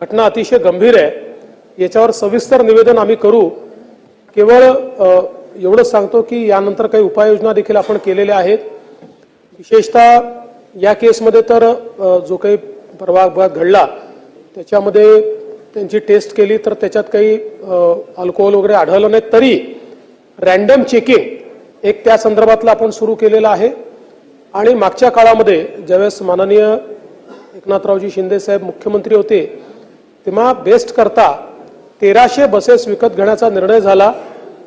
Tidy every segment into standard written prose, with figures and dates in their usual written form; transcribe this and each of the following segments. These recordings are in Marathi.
घटना अतिशय गंभीर आहे। याच्यावर सविस्तर निवेदन आम्ही करू। केवळ एवढंच सांगतो की यानंतर काही उपाययोजना देखील आपण केलेल्या आहेत। विशेषतः या केसमध्ये तर जो काही परवा अपघात घडला त्याच्यामध्ये त्यांची टेस्ट केली तर त्याच्यात काही अल्कोहोल वगैरे आढळलं नाही, तरी रँडम चेकिंग एक त्या संदर्भातला आपण सुरू केलेला आहे। आणि मागच्या काळामध्ये ज्यावेळेस माननीय एकनाथरावजी शिंदे साहेब मुख्यमंत्री होते तेव्हा बेस्ट करता 1300 बसेस विकत घेण्याचा निर्णय झाला।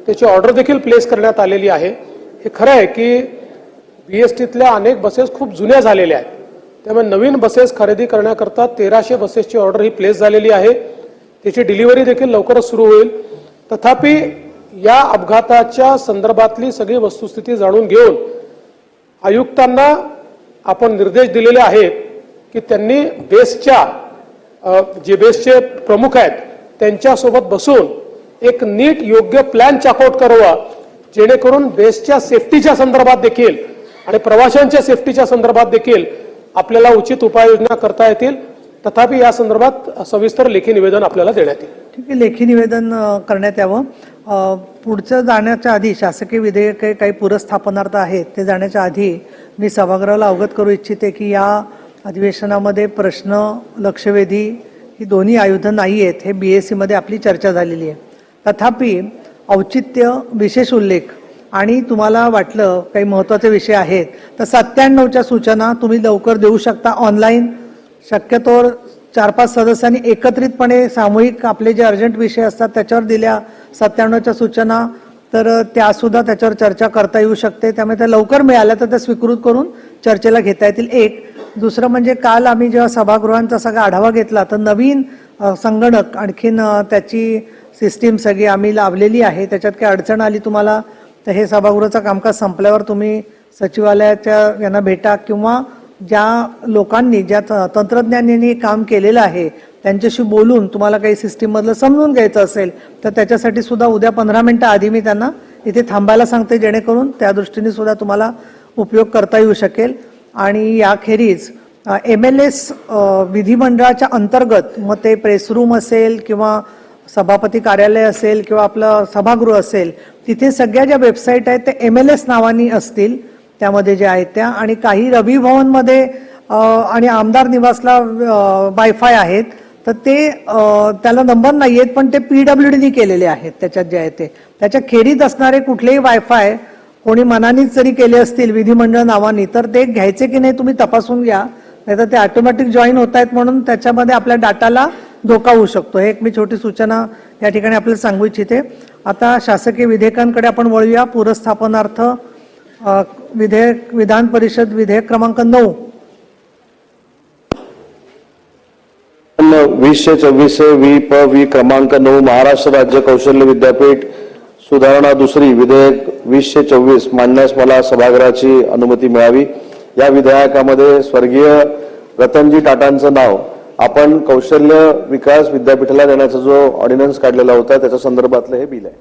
त्याची ऑर्डर देखील प्लेस करण्यात आलेली आहे। हे खरं आहे की बीएसटीतल्या अनेक बसेस खूप जुन्या झालेल्या आहेत, त्यामुळे नवीन बसेस खरेदी करण्याकरता 1300 बसेसची ऑर्डर ही प्लेस झालेली आहे। त्याची डिलिव्हरी देखील लवकरच सुरू होईल। तथापि या अपघाताच्या संदर्भातली सगळी वस्तुस्थिती जाणून घेऊन आयुक्तांना आपण निर्देश दिलेले आहेत की त्यांनी बेस्टच्या जे बेस्टचे प्रमुख आहेत त्यांच्यासोबत बसून एक नीट योग्य प्लॅन चाकआउट करावा, जेणेकरून बेस्टच्या सेफ्टीच्या संदर्भात देखील आणि प्रवाशांच्या सेफ्टीच्या संदर्भात देखील आपल्याला उचित उपाययोजना करता येतील। तथापि या संदर्भात सविस्तर लेखी निवेदन आपल्याला देण्यात येईल। ठीक आहे, लेखी निवेदन करण्यात यावं। पुढचं जाण्याच्या आधी शासकीय विधेयक काही पुरस्थापनार्थ आहेत ते जाण्याच्या आधी मी सभागृहाला अवगत करू इच्छिते की या अधिवेशनामध्ये प्रश्न लक्षवेधी ही दोन्ही आयुधं नाही आहेत। हे BSc मध्ये आपली चर्चा झालेली आहे। तथापि औचित्य, विशेष उल्लेख आणि तुम्हाला वाटलं काही महत्त्वाचे विषय आहेत तर 97च्या सूचना तुम्ही लवकर देऊ शकता ऑनलाईन। शक्यतोवर 4-5 सदस्यांनी एकत्रितपणे सामूहिक आपले जे अर्जंट विषय असतात त्याच्यावर दिल्या 97च्या सूचना, तर त्यासुद्धा त्याच्यावर चर्चा करता येऊ शकते। त्यामुळे त्या लवकर मिळाल्या तर त्या स्वीकृत करून चर्चेला घेता येतील। एक दुसरं म्हणजे काल आम्ही जेव्हा सभागृहांचा सगळा आढावा घेतला तर नवीन संगणक आणखीन त्याची सिस्टीम सगळी आम्ही लावलेली आहे। त्याच्यात काही अडचण आली तुम्हाला तर हे सभागृहाचं कामकाज संपल्यावर तुम्ही सचिवालयाच्या यांना भेटा किंवा ज्या लोकांनी ज्या तंत्रज्ञानाने काम केलेलं आहे त्यांच्याशी बोलून तुम्हाला काही सिस्टीममधलं समजून घ्यायचं असेल तर त्याच्यासाठी सुद्धा उद्या 15 मिनिटं आधी मी त्यांना इथे थांबायला सांगते, जेणेकरून त्या दृष्टीने सुद्धा तुम्हाला उपयोग करता येऊ शकेल। आणि याखेरीज MLS विधिमंडळाच्या अंतर्गत मग ते प्रेस रूम असेल किंवा सभापती कार्यालय असेल किंवा आपलं सभागृह असेल तिथे सगळ्या ज्या वेबसाईट आहेत ते MLS नावानी असतील त्यामध्ये जे आहेत त्या, आणि काही रवी भवनमध्ये आणि आमदार निवासला वायफाय आहेत तर ते त्याला नंबर नाही आहेत पण ते PWDने केलेले आहेत। त्याच्यात जे आहे ते त्याच्या खेरीत असणारे कुठलेही वायफाय कोणी मनानेच जरी केले असतील विधिमंडळ नावानी तर ते घ्यायचे की नाही तुम्ही तपासून घ्या, नाहीतर ते ऑटोमॅटिक जॉईन होत आहेत म्हणून त्याच्यामध्ये आपल्या डाटाला धोका होऊ शकतो। हे एक मी छोटी सूचना या ठिकाणी आपल्याला सांगू इच्छिते। आता शासकीय विधेयकांकडे आपण वळूया। पुरस्थापनार्थ विधेयक, विधान परिषद विधेयक क्रमांक 9 2024 क्रमांक 9 महाराष्ट्र राज्य कौशल्य विद्यापीठ सुधारणा दुसरी विधेयक 2024 मांडण्यास मला सभागृहाची अनुमती मिळावी। या विधेयकामध्ये स्वर्गीय रतनजी टाटांचं नाव आपण कौशल्य विकास विद्यापीठाला देण्याचा जो ऑर्डिनन्स काढलेला होता त्याच्या संदर्भातलं हे बिल आहे।